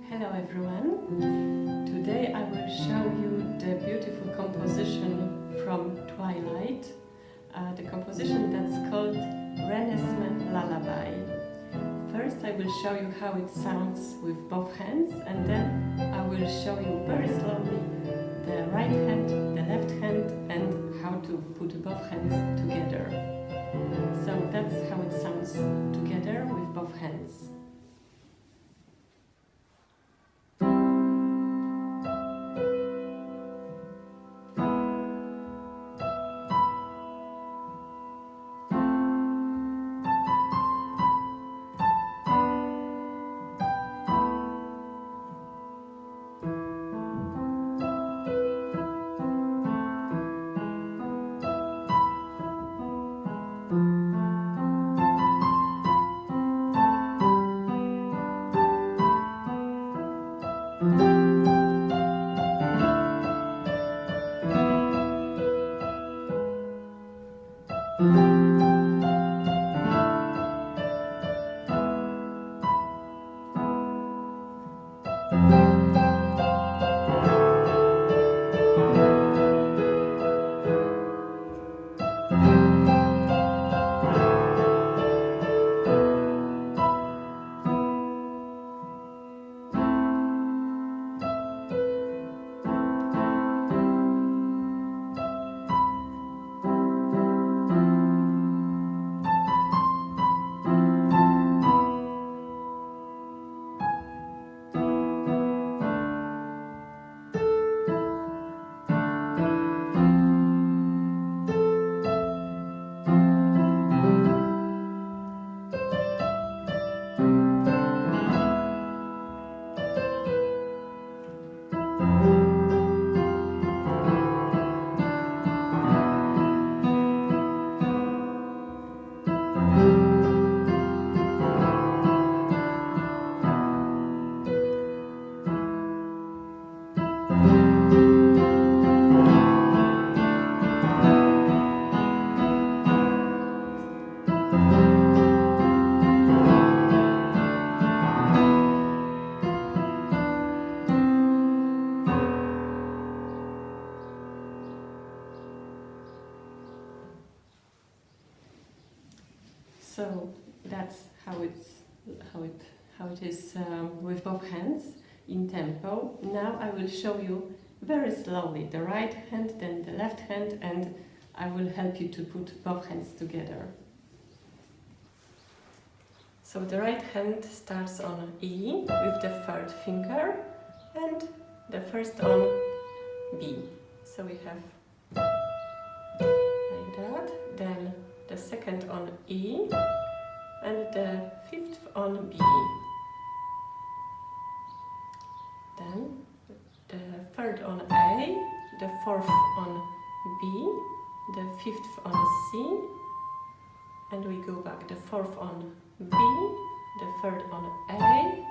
Hello everyone. Today I will show you the beautiful composition from Twilight, the composition that's called Renesmee Lullaby. First I will show you how it sounds with both hands, and then I will show you very slowly the right hand, the left hand, and how to put both hands together. So that's how it sounds together with both hands. So that's how it is with both hands in tempo. Now I will show you very slowly the right hand, then the left hand, and I will help you to put both hands together. So the right hand starts on E with the third finger and the first on B. So we have like that, then the second on E and the fifth on B. Then the third on A, the fourth on B, the fifth on C, and we go back, the fourth on B, the third on A,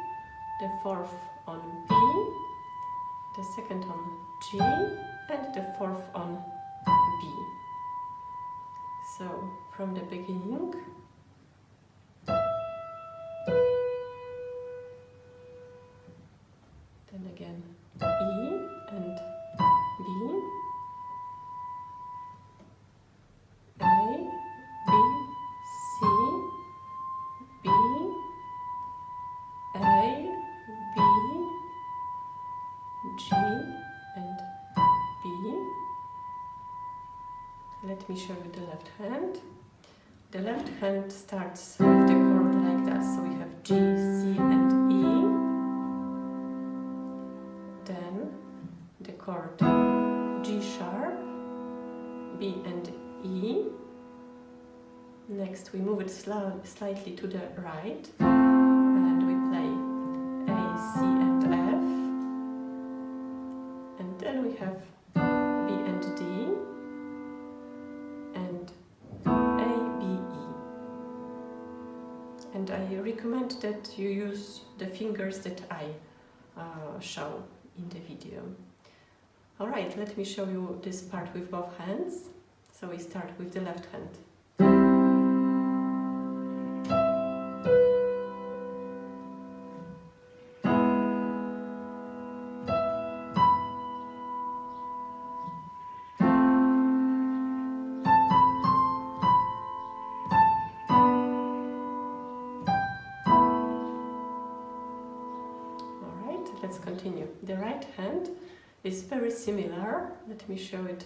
the fourth on B, the second on G, and the fourth on B. So from the beginning, then again E and B, A, B, C, B, A, B, G, and B. Let me show you the left hand. The left hand starts with the chord like that, so we have G, C, and E. Then the chord G sharp, B and E. Next we move it slightly to the right and we play A, C and F. And then we have B and D and A, B, E. And I recommend that you use the fingers that I show in the video. Alright, let me show you this part with both hands. So we start with the left hand. let's continue. The right hand is very similar. Let me show it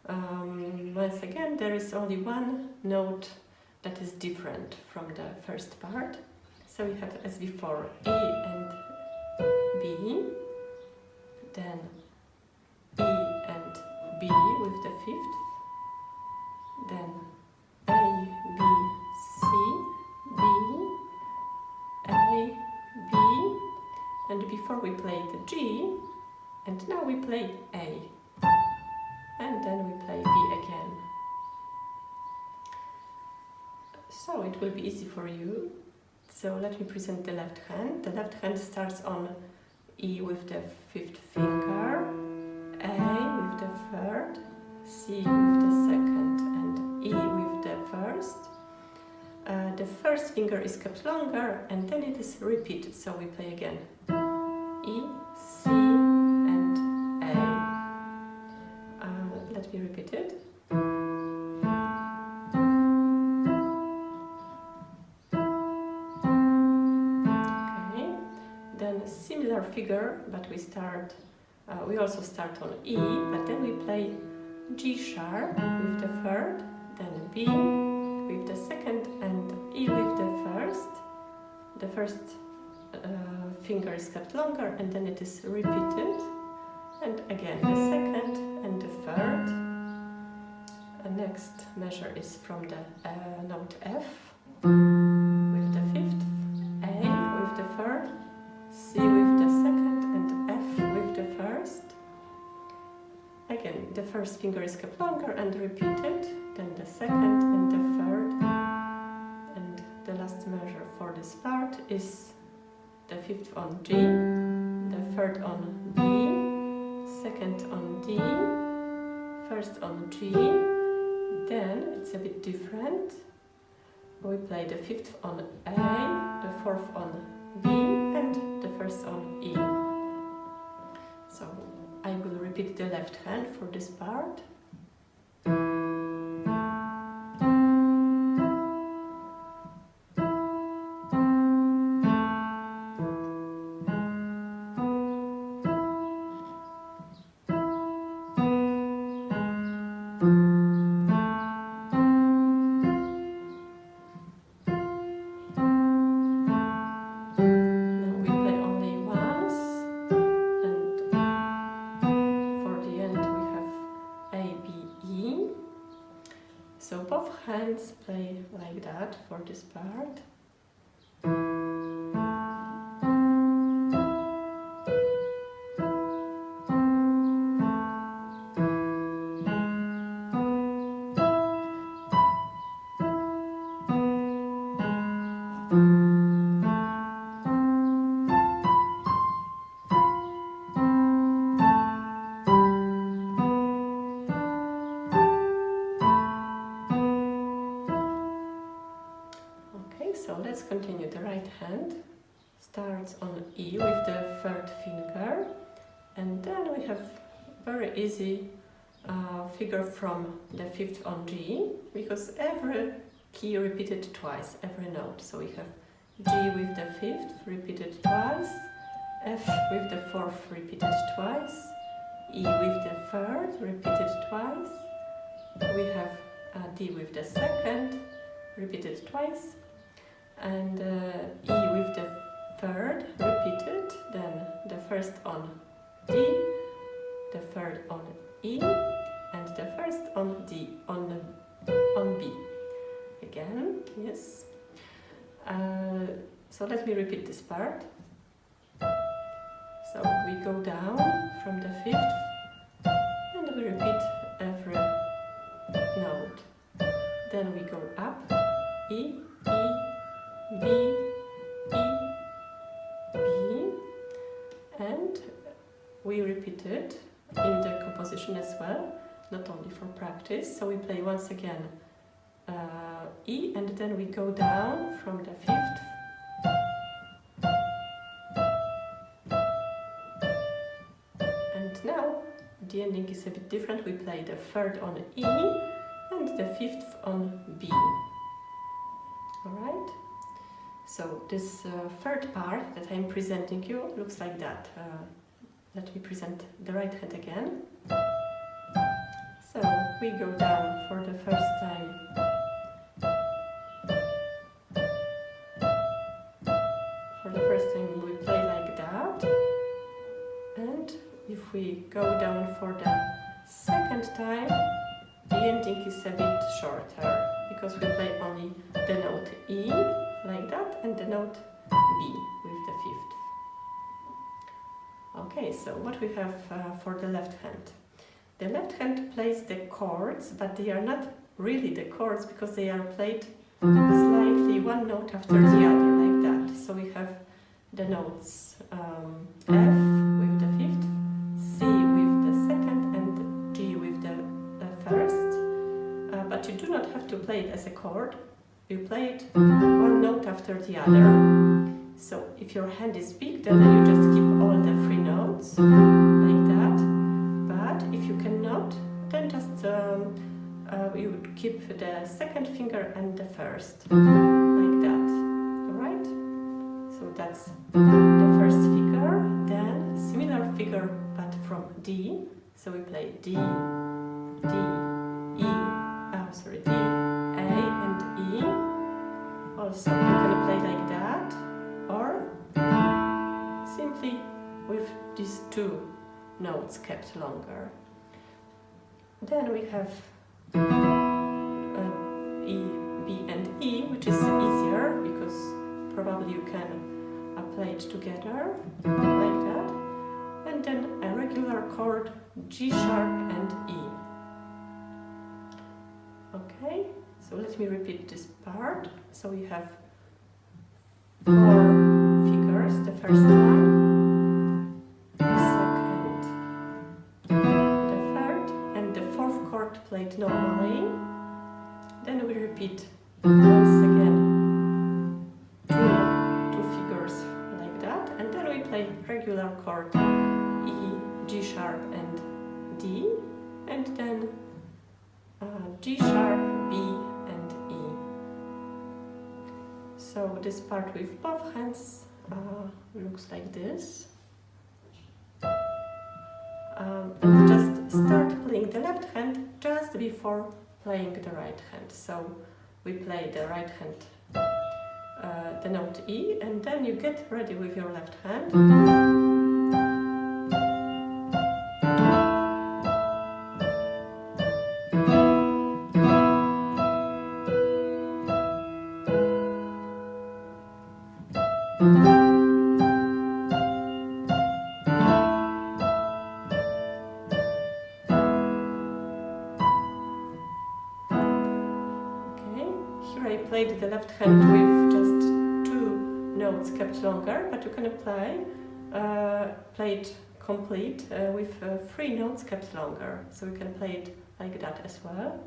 once again. There is only one note that is different from the first part. So we have, as before, E and B, then E and B with the fifth, then A, B, C, B, A, B, and before we played the G, and now we play A, and then we play B again. So it will be easy for you. So let me present the left hand. The left hand starts on E with the fifth finger, A with the third, C with the second, and E with the first. The first finger is kept longer and then it is repeated, so we play again. E, C, and A. Let me repeat it. Okay, then similar figure, but we also start on E, but then we play G sharp with the third, then B with the second, and E with the first. The first finger is kept longer and then it is repeated, and again the second and the third. The next measure is from the note F with the fifth, A with the third, C with the second, and F with the first. Again, the first finger is kept longer and repeated, then the second and the third. And the last measure for this part is the fifth on G, the third on B, second on D, first on G. Then it's a bit different. We play the fifth on A, the fourth on B, and the first on E. So I will repeat the left hand for this part. So both hands play like that for this part. So let's continue. The right hand starts on E with the third finger, and then we have very easy figure from the fifth on G, because every key repeated twice, every note. So we have G with the fifth repeated twice, F with the fourth repeated twice, E with the third repeated twice, we have D with the second repeated twice, and E with the third repeated, then the first on D, the third on E, and the first on D, on B. Again, yes. So let me repeat this part. So we go down from the fifth, and we repeat every note. Then we go up, E, E, B, E, B, and we repeat it in the composition as well, not only for practice. So we play once again E, and then we go down from the fifth, and now the ending is a bit different. We play the third on E and the fifth on B. Alright? So this third part that I'm presenting you looks like that. Let me present the right hand again. So we go down for the first time. For the first time we play like that. And if we go down for the second time, the ending is a bit shorter, because we play only the note E, like that, and the note B with the fifth. Okay, so what we have for the left hand. The left hand plays the chords, but they are not really the chords, because they are played slightly one note after the other, like that. So we have the notes F with the fifth, C with the second, and G with the first. But you do not have to play it as a chord. You play it one note after the other. So if your hand is big, then you just keep all the three notes, like that. But if you cannot, then just you would keep the second finger and the first, like that. Alright? So that's the first figure. Then similar figure, but from D. So we play D, D, E, D, A, and E. Also, you can play like that, or simply with these two notes kept longer. Then we have E, B, and E, which is easier because probably you can play it together like that. And then a regular chord G sharp and E. Okay, so let me repeat this part. So we have 4 figures, the first one, the second, the third, and the fourth chord played normally. Then we repeat once again two figures like that, and then we play regular chord E, G sharp and D, and then G sharp, B, and E. So this part with both hands looks like this. And just start playing the left hand just before playing the right hand. So we play the right hand, the note E, and then you get ready with your left hand. I played the left hand with just 2 notes kept longer, but you can play it complete with 3 notes kept longer. So you can play it like that as well.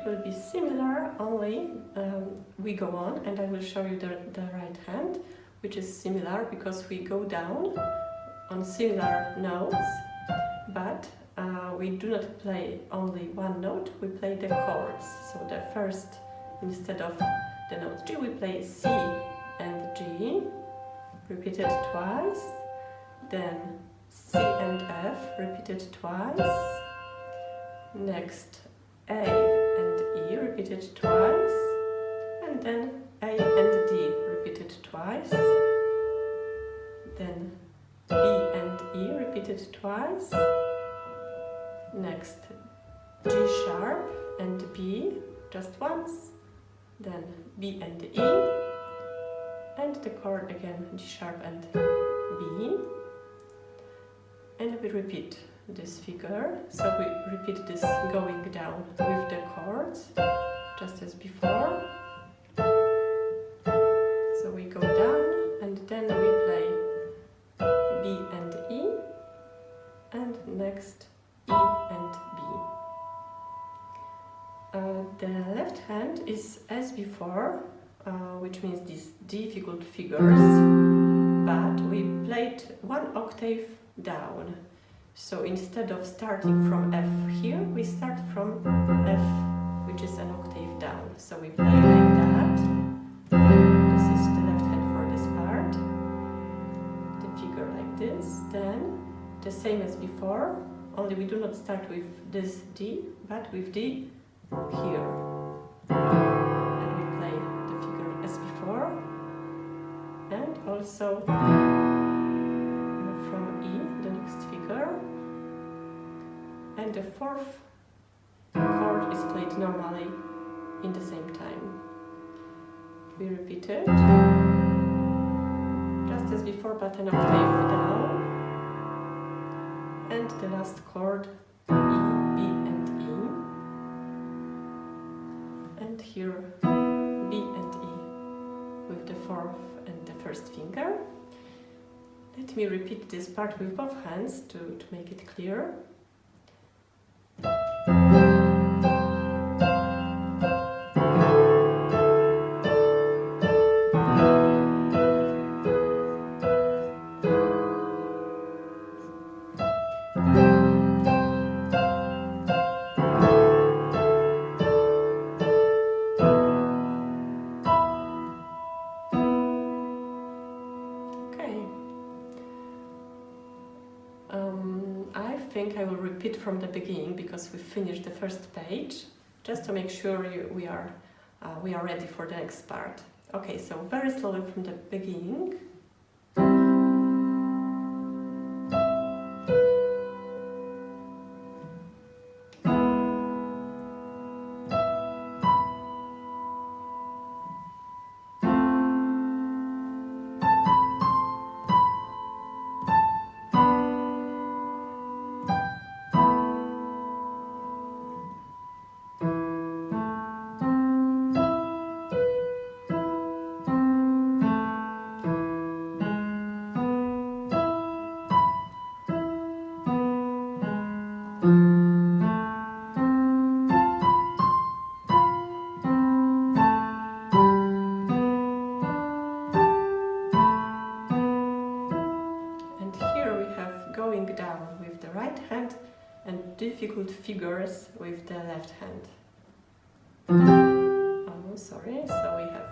Will be similar, only we go on, and I will show you the right hand, which is similar because we go down on similar notes, but we do not play only one note, we play the chords. So the first, instead of the note G, we play C and G, repeated twice, then C and F, repeated twice, next A and E, repeated twice, and then A and D, repeated twice, then B and E, repeated twice, next G sharp and B, just once, then B and E, and the chord again, G sharp and B, and we repeat this figure. So we repeat this going down with the chords, just as before. So we go down, and then we play B and E, and next E and The left hand is as before, which means these difficult figures, but we played one octave down. So instead of starting from F here, we start from F, which is an octave down. So we play like that. This is the left hand for this part. The figure like this. Then the same as before, only we do not start with this D, but with D here. And we play the figure as before. And also from E, the next figure. And the fourth chord is played normally in the same time. We repeat it, just as before, but an octave down. And the last chord, E, B and E. And here, B and E with the fourth and the first finger. Let me repeat this part with both hands to make it clear. I think I will repeat from the beginning because we finished the first page, just to make sure we are ready for the next part. Okay, so very slowly from the beginning. Down with the right hand and difficult figures with the left hand. Oh, sorry, so we have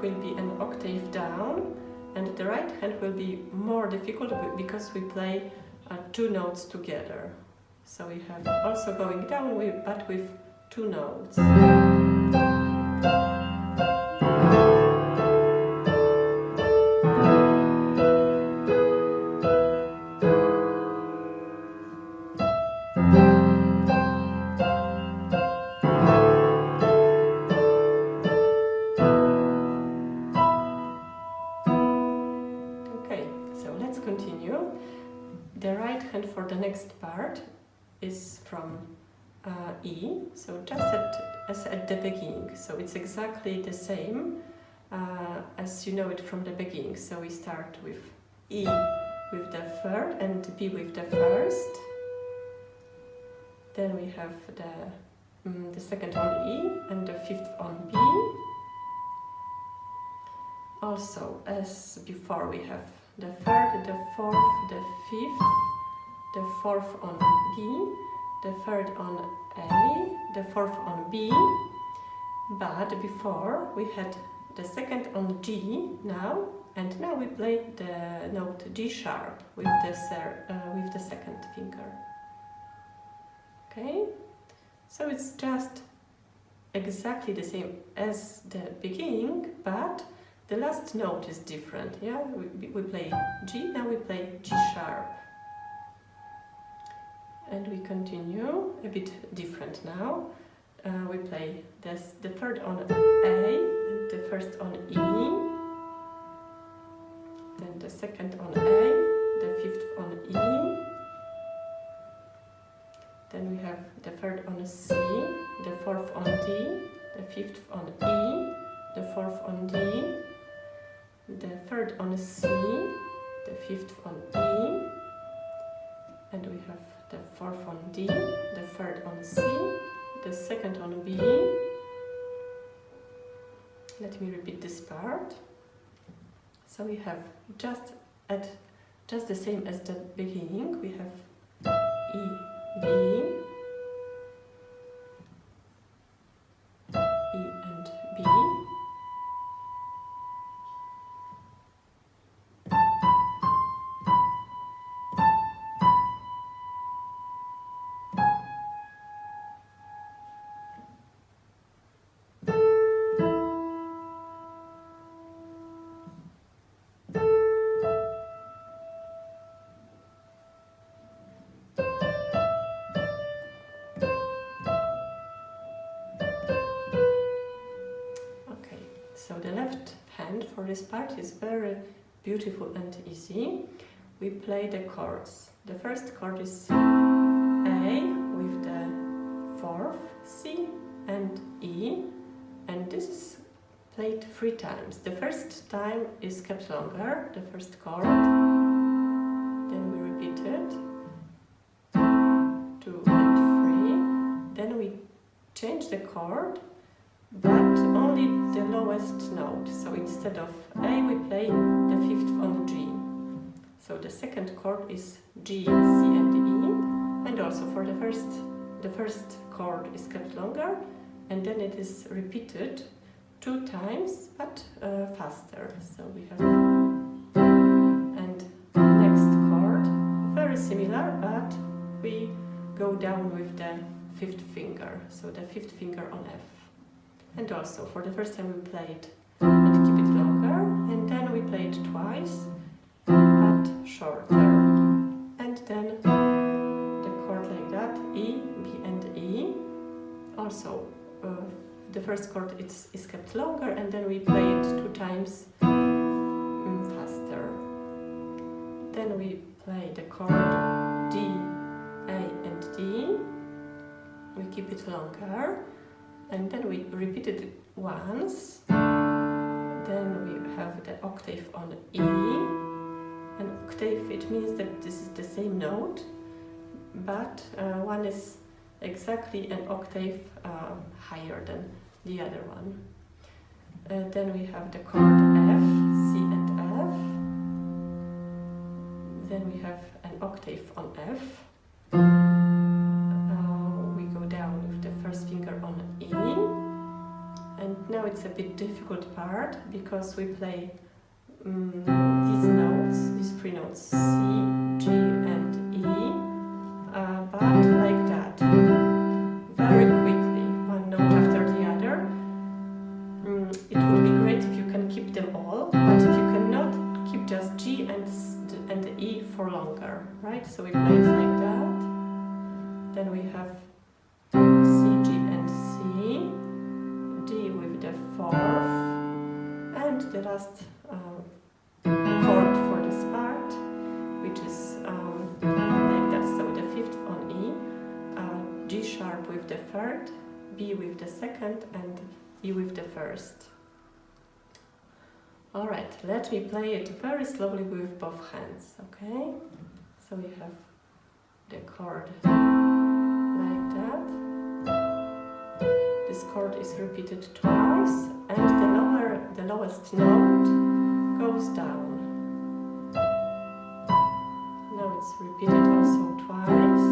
will be an octave down, and the right hand will be more difficult because we play two notes together. So we have also going down, but with two notes. Continue. The right hand for the next part is from E, so just as at the beginning. So it's exactly the same as you know it from the beginning. So we start with E with the third and B with the first. Then we have the second on E and the fifth on B. Also, as before, we have the third, the fourth, the fifth, the fourth on B, the third on A, the fourth on B, but before we had the second on G now, and now we play the note G sharp with the second finger. Okay, so it's just exactly the same as the beginning, but the last note is different. Yeah, we play G, now we play G sharp. And we continue a bit different now. We play the third on A, and the first on E, then the second on A, the fifth on E, then we have the third on C, the fourth on D, the fifth on E, the fourth on D, the third on C, the fifth on E, and we have the fourth on D, the third on C, the second on B. Let me repeat this part. So we have just the same as the beginning. We have E, B, E and B, so the left hand for this part is very beautiful and easy. We play the chords. The first chord is A with the fourth, C and E, and this is played 3 times. The first time is kept longer, the first chord, then we repeat it, 2 and 3, then we change the chord, but only the lowest note. So instead of A, we play the fifth on G. So the second chord is G, C and E, and also for the first chord is kept longer, and then it is repeated 2 times, but faster. So we have, and next chord, very similar, but we go down with the 5th finger, so the 5th finger on F. And also, for the first time we play it and keep it longer, and then we play it twice, but shorter. And then the chord like that, E, B and E. Also, the first chord is kept longer, and then we play it 2 times faster. Then we play the chord D, A and D. We keep it longer. And then we repeat it once, then we have the octave on E. An octave, it means that this is the same note, but one is exactly an octave higher than the other one. Then we have the chord F, C and F. Then we have an octave on F. We go down with the first finger on E. And now it's a bit difficult part, because we play these notes, these 3 notes, C, G and E, but like that, very quickly, one note after the other. It would be great if you can keep them all, but if you cannot, keep just G and E for longer, right? So we play it like that. Then we have C, G and C, D with the 4th, and the last chord for this part, which is like that. So the 5th on E, G sharp with the 3rd, B with the 2nd, and E with the 1st. Alright, let me play it very slowly with both hands, okay? So we have the chord like that. This chord is repeated twice, and the lowest note goes down. Now it's repeated also twice,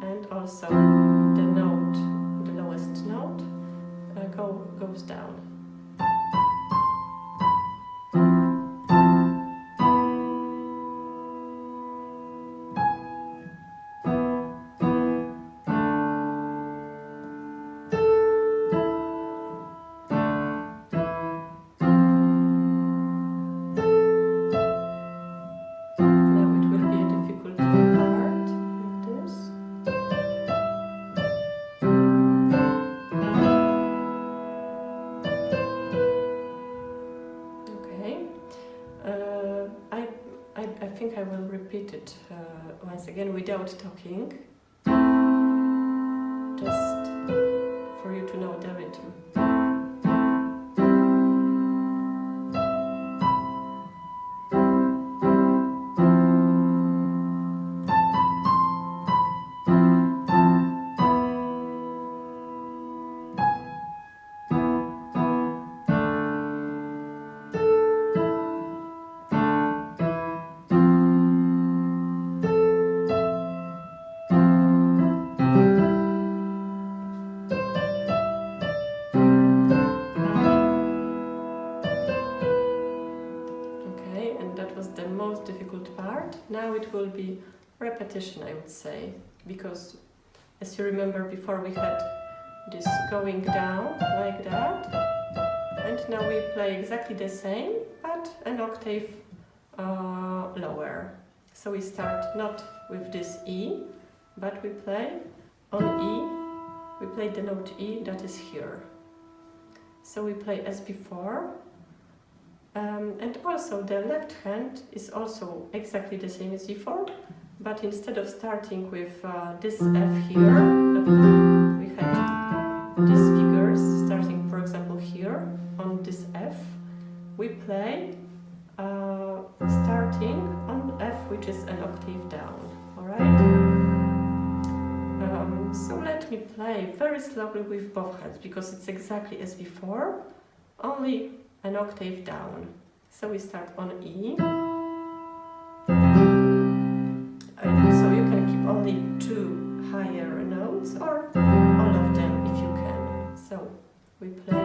and also the lowest note goes down. think I will repeat it once again without talking, just for you to know the rhythm. The most difficult part. Now it will be repetition, I would say, because as you remember before we had this going down like that, and now we play exactly the same but an octave lower. So we start not with this E, but we play on E, we play the note E that is here. So we play as before. And also the left hand is also exactly the same as before, but instead of starting with this F here, we had these figures starting, for example, here on this F, we play starting on F, which is an octave down, alright? So let me play very slowly with both hands, because it's exactly as before, only an octave down. So we start on E. So you can keep only 2 higher notes or all of them if you can. So we play.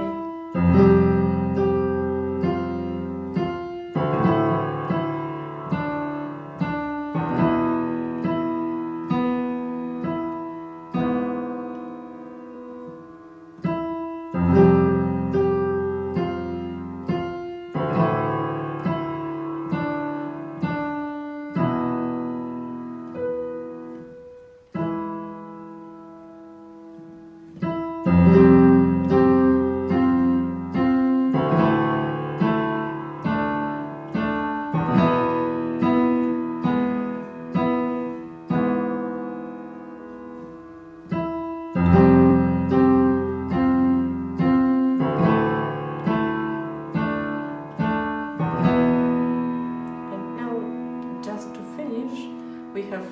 We have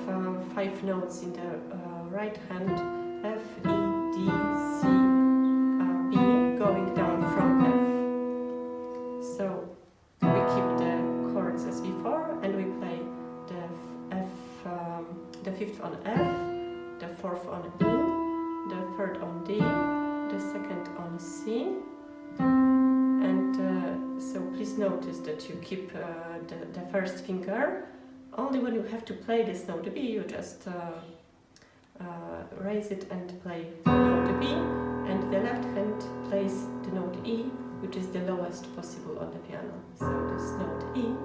5 notes in the right hand, F, E, D, C, B, going down from F. So we keep the chords as before, and we play the F, the 5th on F, the 4th on E, the 3rd on D, the 2nd on C. And so please notice that you keep the first finger. Only when you have to play this note B, you just raise it and play the note B, and the left hand plays the note E, which is the lowest possible on the piano. So this note E.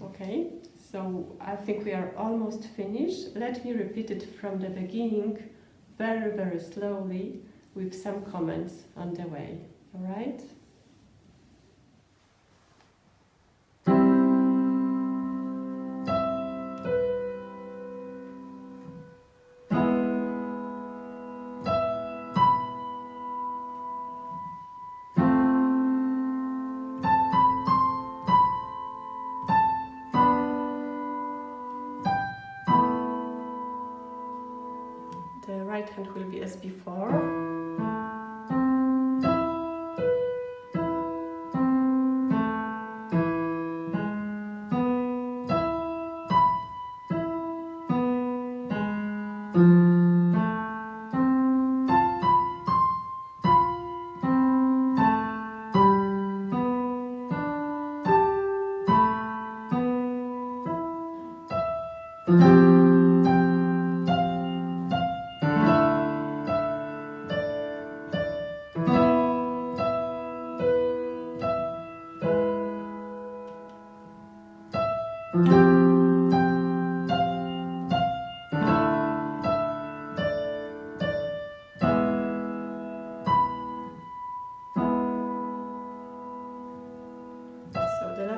Okay, so I think we are almost finished. Let me repeat it from the beginning, very, very slowly, with some comments on the way. All right? The right hand will be as before.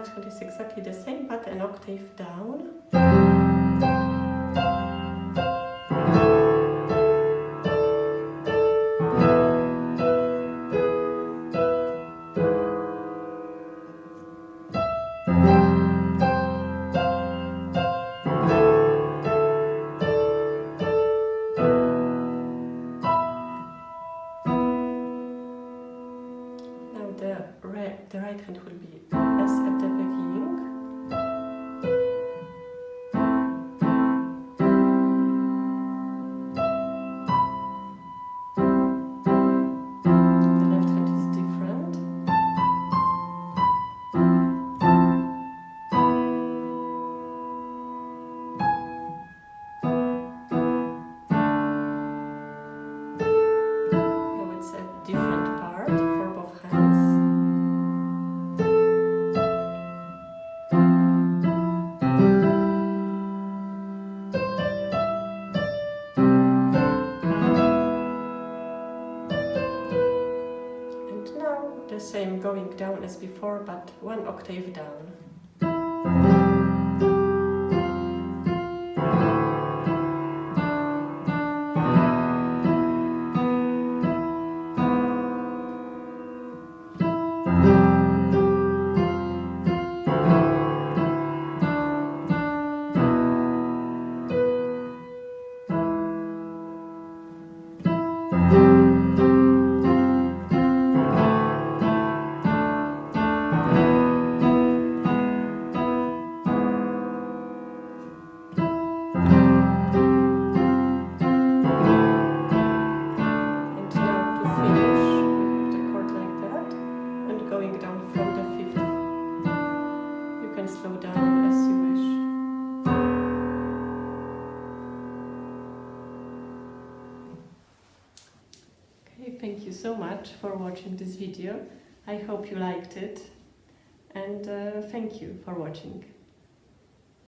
left hand is exactly the same, but an octave down. The right hand will be as at the beginning. The left hand is different. Now it's a different part for both hands. The same going down as before, but one octave down. Slow down as you wish. Okay, thank you so much for watching this video. I hope you liked it, and thank you for watching.